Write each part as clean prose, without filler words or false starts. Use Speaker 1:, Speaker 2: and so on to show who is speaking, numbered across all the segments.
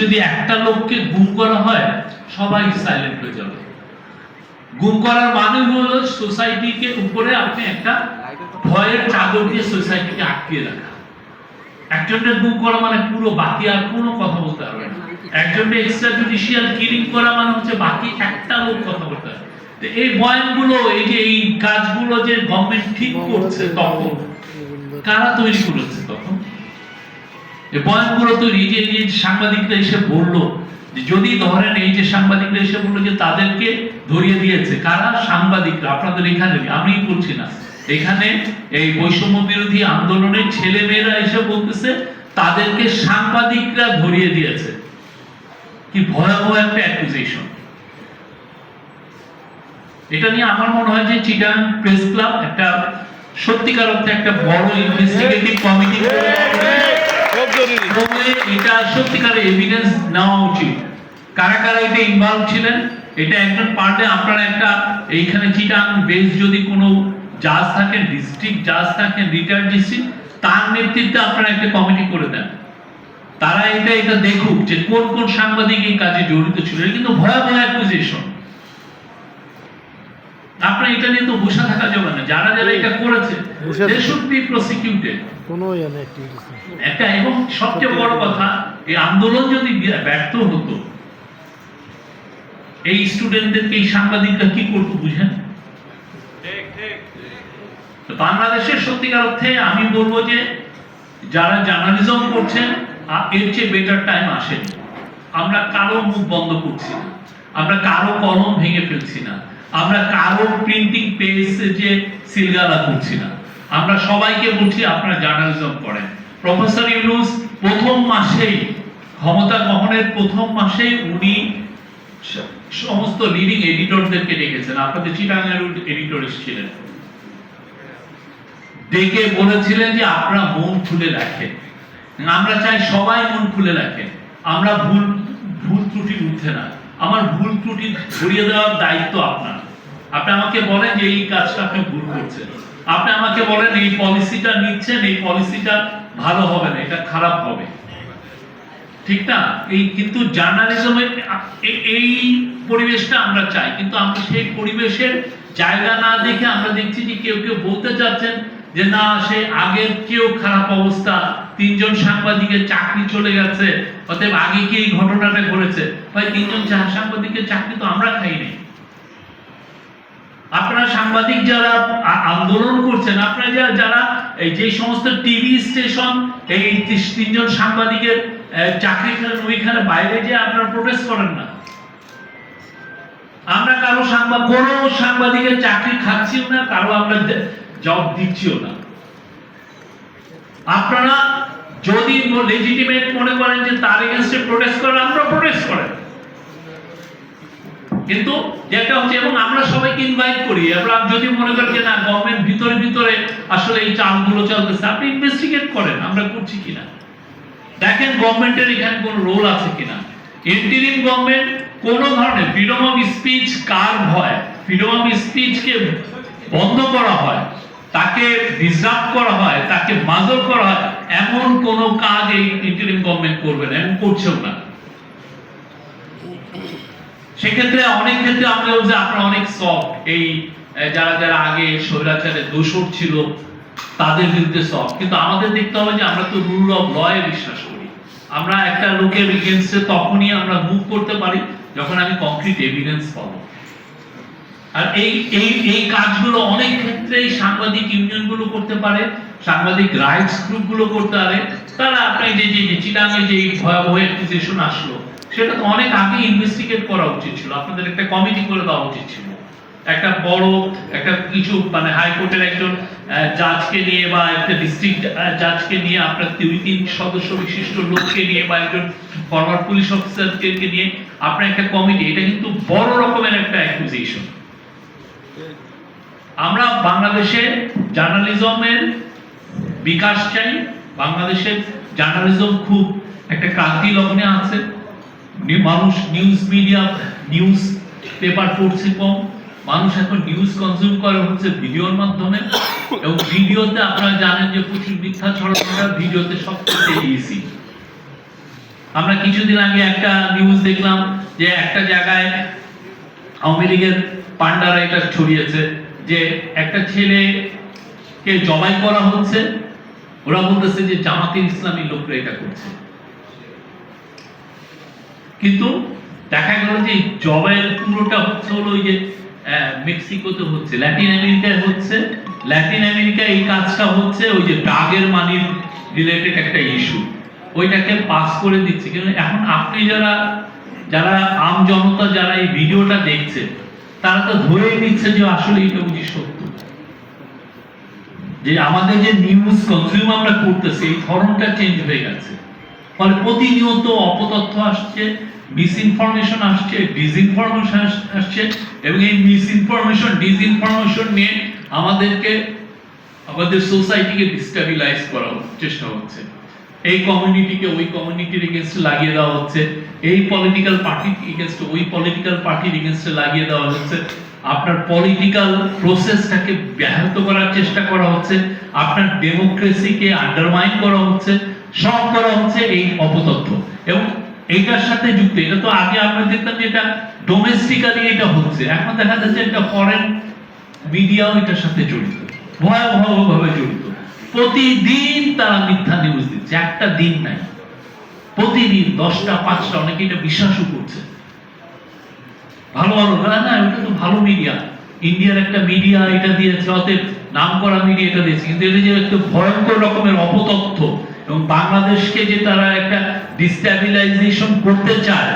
Speaker 1: যদি একটা লোককে গুম করা হয় সবাই সাইলেন্ট হয়ে যাবে। গুম করার মানে হলো সোসাইটিকে উপরে আপনি একটা ভয়ের চাদর দিয়ে সোসাইটিকে আটকিয়ে রাখা। একজনের গুম করা মানে পুরো বাকি আর কোনো কথা বলতে পারবে না। একজনের এক্সট্রা জুডিশিয়াল কিলিং করা মানে হচ্ছে বাকি একটা লোক কথা বলতে পারবে। তো এই বয়ানগুলো, এই যে এই কাজগুলো যে গভর্নমেন্ট ঠিক করছে, তখন কারা তৈরি করেছে? তখন এই বয়ানগুলো তৈরি, যে সাংবাদিকরা এসে বললো যে যদি ধরেন এই যে সাংবাদিকরা এসে বললো যে তাদেরকে ধরিয়ে দিয়েছে, কারা? সাংবাদিকরা। আপনাদের এখানে আমি বলছি না, এখানে এই বৈষম্য বিরোধী আন্দোলনের ছেলে মেয়েরা এসে বলতেছে তাদেরকে সাংবাদিকরা ধরিয়ে দিয়েছে। কি ভয়াবহ একটা অ্যাকুজেশন! এটা নিয়ে আমার মনে হয় যে চিটাগাং প্রেস ক্লাব একটা সত্যিকার অর্থে একটা বড় ইনভেস্টিগেটিভ কমিটি এটা সত্যিকার এভিডেন্স নেওয়া উচিত। কারা কারা এটা ইনভলভ ছিলেন, এটা একজন পারলে আপনারা একটা এইখানে চিটাগাং বেস যদি কোনো জাজ থাকেন, ডিস্ট্রিক্ট জাজ থাকেন, রিটায়ার্ড ডিস্ট্রিক্ট, তার নেতৃত্বে আপনারা একটা কমিটি করে দেন। তারা এটা দেখুক যে কোন কোন সাংবাদিক এই কাজে জড়িত ছিল। এটা কিন্তু ভয়াবহ অ্যাকুজেশন। আপনারা এটা নিয়ে তো বসে থাকা যাবে না। যারা যারা এটা করেছে দে শুড বি প্রসিকিউটেড। একটা, এবং সবচেয়ে বড় কথা, এই আন্দোলন যদি ব্যর্থ হতো, এই স্টুডেন্টদেরকে এই সাংবাদিকরা কি করতো বুঝেন? বাংলাদেশের সত্যিকার অর্থে আমি বলবো যে যারা জার্নালিজম করছেন এর চেয়ে বেটার টাইম আসেনি। আমরা কারো মুখ বন্ধ করছি না, আমরা কারো কলম ভেঙে ফেলছি না, আমরা কারো প্রিন্টিং পেজ যে সিলগালা করছি না। আমরা সবাইকে বলছি আপনারা জার্নালিজম করেন। প্রফেসর ইউনূস প্রথম মাসেই, ক্ষমতা গ্রহণের প্রথম মাসেই উনি সমস্ত লিডিং এডিটরদেরকে ডেকেছেন। আপনাদের চিটাগাংয়ের এডিটর এসেছিলেন, ডেকে বলেছিলেন যে আপনারা মন খুলে রাখেন। আমরা চাই সবাই মন খুলে রাখেন। আমরা ভুল ত্রুটি উঠে না। আমার ভুল ত্রুটি ধরিয়ে দেওয়ার দায়িত্ব আপনার। আপনি আমাকে বলেন যে এই কাজটা আপনি ভুল করছেন, আপনি আমাকে বলেন এই পলিসিটা নিচ্ছেন, এই পলিসিটা ভালো হবে না, এটা খারাপ হবে, ঠিক না? এই কিন্তু জার্নালিজমের এই পরিবেশটা আমরা চাই, কিন্তু আমরা সেই পরিবেশের জায়গা না দেখে আমরা দেখছি যে কেউ কেউ বলতে চাচ্ছেন যে না, সে আগের কেউ খারাপ অবস্থা, 3 জন সাংবাদিকের চাকরি চলে গেছে, অতএব আগে কি এই ঘটনাটা ঘটেছে? ভাই, 3 জন সাংবাদিকের চাকরি তো আমরা খাই নাই। আপনারা সাংবাদিক যারা আন্দোলন করছেন, আপনারা যারা এই যে সমস্ত টিভি স্টেশন এই 3 জন সাংবাদিকের চাকরি খেলেন, ওইখানে বাইরে যে আপনারা প্রোটেস্ট করেন না। আমরা কারো কোনো সাংবাদিকের চাকরি খাচ্ছিও না, কারো আমরা জব দিচ্ছিও না। আপনারা যদি লেজিটিমেট মনে করেন যে তার এগেইনস্টে প্রোটেস্ট করেন, আমরা প্রোটেস্ট করেন, কিন্তু যেটা হচ্ছে, এবং আমরা সবাইকে ইনভাইট করি। আমরা যদি মনে করেন যে না, গভর্নমেন্ট ভিতরে আসলে এই চালগুলো চলতেছে, আপনি ইনভেস্টিগেট করেন আমরা করছি কিনা, দেখেন গভর্নমেন্টের এখানে কোন রোল আছে কিনা। ইন্টারিম গভর্নমেন্ট কোন ধরনের ফ্রিডম অফ স্পিচ কার ভয়, ফ্রিডম অফ স্পিচকে বন্ধ করা হয়, তাকে ডিসরাপ্ট করা হয়, তাকে মাজর করা হয়, এমন কোন কাজ এই ইন্টারিম গভর্নমেন্ট করবে না, এমন করছেও না। সেক্ষেত্রে অনেক ক্ষেত্রে আমরা বলছি আপনারা অনেক সফট, এই যারা যারা আগে স্বৈরাচারের দোষর ছিল তাদের বিরুদ্ধে সফট, কিন্তু আমাদের দেখতে হবে যে আমরা তো রুল অফ ল এ বিশ্বাস করি। আমরা একটা লোকের এগেইনস্টে তখনই আমরা মুভ করতে পারি যখন আমি কংক্রিট এভিডেন্স পাবো। আর এই কাজগুলো অনেক ক্ষেত্রে সাংবাদিক ইউনিয়নগুলো করতে পারে, সাংবাদিক রাইটস গ্রুপগুলো করতে পারে। তারা আপনার যে চিটাগাংয়ে যে ভয়াবহ অ্যাকুজেশন আসলো, সেটা তো অনেক আগে ইনভেস্টিগেট করা উচিত ছিল। আপনাদের একটা কমিটি করে দেওয়া উচিত ছিল, একটা বড় একটা কিছু মানে হাইকোর্টের একজন জাজকে নিয়ে বা একটা ডিস্ট্রিক্ট জাজকে নিয়ে, আপনার 2-3 সদস্য বিশিষ্ট লোককে নিয়ে বা একজন ফরমার পুলিশ অফিসারকে নিয়ে আপনার একটা কমিটি। এটা কিন্তু বড় রকমের একটা অ্যাকুজেশন। আমরা বাংলাদেশে জার্নালিজমের বিকাশ চাই। বাংলাদেশের জার্নালিজম খুব একটা ক্রান্তি লগ্নে আছে। মানুষ নিউজ মিডিয়া, নিউজ পেপার পড়ছে কম, মানুষ এখন নিউজ কনজিউম করে হচ্ছে ভিডিওর মাধ্যমে, এবং ভিডিওতে আপনারা জানেন যে প্রচুর মিথ্যা ছড়ানো, ভিডিওতে সবচেয়ে ইজি। আমরা কিছুদিন আগে একটা নিউজ দেখলাম যে একটা জায়গায় আওয়ামী লীগের পান্ডারা এটা ছড়িয়েছে যে একটা ছেলেকে জবাই করা হচ্ছে, ওরা বলতেছে যে জামাতের ইসলামী লোকরা এটা করছে। কিন্তু দেখা গেল যে জবাইয়ের পুরোটা হচ্ছে হলো ওই যে মেক্সিকোতে হচ্ছে, ল্যাটিন আমেরিকায় হচ্ছে, ল্যাটিন আমেরিকায় এই কাজটা হচ্ছে ওই যে ড্রাগের মানির রিলেটেড একটা ইস্যু, ওইটাকে পাস করে দিচ্ছে। কিন্তু এখন আপনি যারা আম জনতা যারা এই ভিডিওটা দেখছে তারা তো ধরেই নিচ্ছে যে আসলে এটা বুঝি সত্য, যে আমাদের যে নিউজ কনজিউম আমরা করতেছি এই ধরনটা চেঞ্জ হয়ে গেছে। ফলে প্রতিনিয়ত অপতথ্য আসছে, মিসইনফরমেশন আসছে, ডিসইনফরমেশন আসছে, এবং এই মিসইনফরমেশন ডিসইনফরমেশন নিয়ে আমাদের সোসাইটিকে ডিস্টাবিলাইজ করার চেষ্টা হচ্ছে। এই কমিউনিটিকে ওই কমিউনিটির এগেইনস্টে লাগিয়ে দেওয়া হচ্ছে, এই পলিটিক্যাল পার্টির এগেইনস্টে ওই পলিটিক্যাল পার্টির এগেইনস্টে লাগিয়ে দেওয়া হচ্ছে, আপনার পলিটিক্যাল প্রসেসটাকে ব্যাহত করার চেষ্টা করা হচ্ছে, আপনার ডেমোক্রেসিকে আন্ডারমাইন করা হচ্ছে, সব করা হচ্ছে এই অপতথ্য। এবং এইটার সাথে যুক্ত, এটা তো আগে আমরা দেখতাম যে এটা ডোমেস্টিক্যালি এটা হচ্ছে, এখন দেখা যাচ্ছে একটা ফরেন মিডিয়াও এটার সাথে জড়িত, ভয়াবহভাবে জড়িত। প্রতিদিন তারা মিথ্যা নিউজ দিচ্ছে, একটা দিন নাই, প্রতিদিন 10টা 5টা, অনেকে এটা বিশ্বাসও করছে। ভালো না, ওটা তো ভালো মিডিয়া, ইন্ডিয়ার একটা মিডিয়া এটা দিয়েছে, অতএব নাম করা মিডিয়া এটা দিয়েছে, কিন্তু এটা যে একটা ভয়ঙ্কর রকমের অপতথ্য এবং বাংলাদেশকে যে তারা একটা ডিস্টাবিলাইজেশন করতে চায়,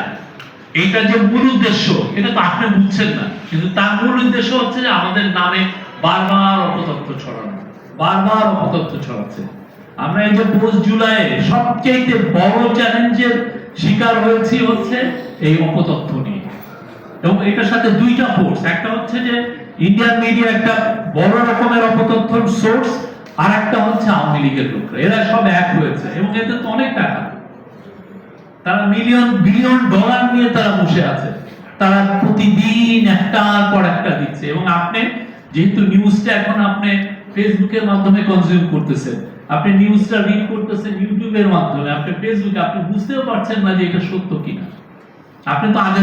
Speaker 1: এটা যে মূল উদ্দেশ্য এটা তো আপনি বুঝছেন না, কিন্তু তার মূল উদ্দেশ্য হচ্ছে যে আমাদের নামে বারবার অপতথ্য ছড়ানো, বারবার অপতথ্য ছড়াচ্ছে। আমরা এই যে পোস্ট জুলাইয়ে সবচেয়ে বড় চ্যালেঞ্জের শিকার হয়েছি হচ্ছে এই অপতথ্য নিয়ে। এবং এটার সাথে দুইটা ফোর্স, একটা হচ্ছে যে ইন্ডিয়ান মিডিয়া একটা বড় রকমের অপতথ্যের সোর্স, আর একটা হচ্ছে আওয়ামী লীগের লোকরা, এরা সব এক হয়েছে। এবং এতে তো অনেক টাকা, তারা মিলিয়ন বিলিয়ন ডলার নিয়ে তারা বসে আছে, তারা প্রতিদিন একটার পর একটা দিচ্ছে। এবং আপনি যেহেতু নিউজটা এখন আপনি ফেসবুকের মাধ্যমে কনজিউম করতেছেন, আপনি নিউজটা রিড করতেছেন ইউটিউবের মাধ্যমে, আপনি ফেসবুকে, আপনি বুঝতেও পারছেন না যে এটা সত্য কিনা। আপনি তো আগে